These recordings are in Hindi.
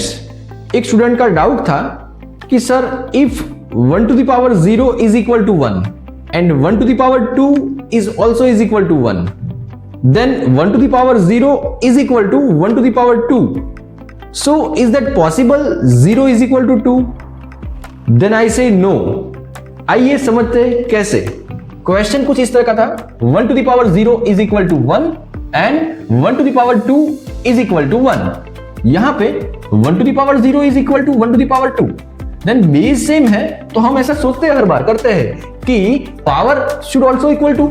स्टूडेंट्स, एक स्टूडेंट का डाउट था कि sir if 1 to the power 0 is equal to 1 and 1 to the power 2 is also is equal to 1, then 1 to the power 0 is equal to 1 to the power 2. So is that possible 0 is equal to 2? Then I say no. आइए समझते हैं कैसे। क्वेश्चन कुछ इस तरह का था, 1 to the power 0 is equal to 1 and 1 to the power 2 is equal to 1. यहां पे 1 to the power 0 is equal to 1 to the power 2. Then base same है तो हम ऐसा सोचते हैं, हर बार करते हैं कि power should also equal to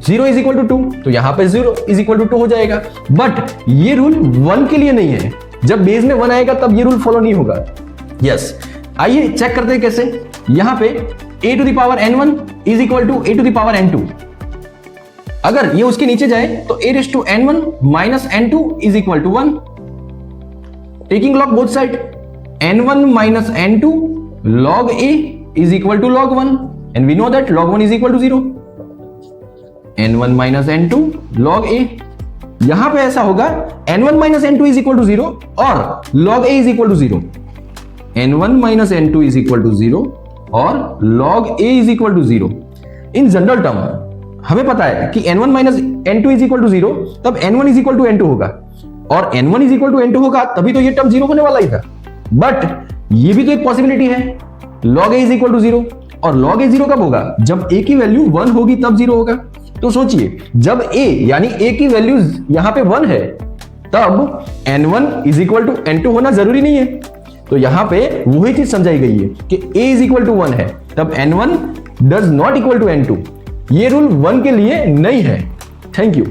0 is equal to 2, तो यहां पे 0 इज इक्वल टू 2 हो जाएगा। बट ये रूल 1 के लिए नहीं है, जब बेस में 1 आएगा तब ये रूल फॉलो नहीं होगा। यस, आइए चेक करते हैं कैसे। यहां पे a to the power n1 is equal to a to the power n2। अगर ये उसके नीचे जाए तो a raise to n1 minus n2 is equal to 1। Taking log both side, n1 minus n2 log a is equal to log 1 and we know that log 1 is equal to 0. n1 minus n2 log a, यहां पे ऐसा होगा n1 minus n2 is equal to 0 और log a is equal to 0. n1 minus n2 is equal to 0 और log a is equal to 0. In general term हमें पता है कि n1 minus n2 is equal to 0 तब n1 is equal to n2 होगा और n1 is equal to n2 होगा तभी तो ये टर्म 0 होने वाला ही था। बट ये भी तो एक पॉसिबिलिटी है, log a is equal to 0 और log a 0 कब होगा? जब a की वैल्यू 1 होगी तब 0 होगा। तो सोचिए, जब a यानी a की वैल्यू यहां पे 1 है तब n1 is equal to n2 होना जरूरी नहीं है। तो यहां पे वही चीज समझाई गई है कि a इज इक्वल टू 1 है तब n1 does not equal to n2। ये रूल 1 के लिए नहीं है। Thank you.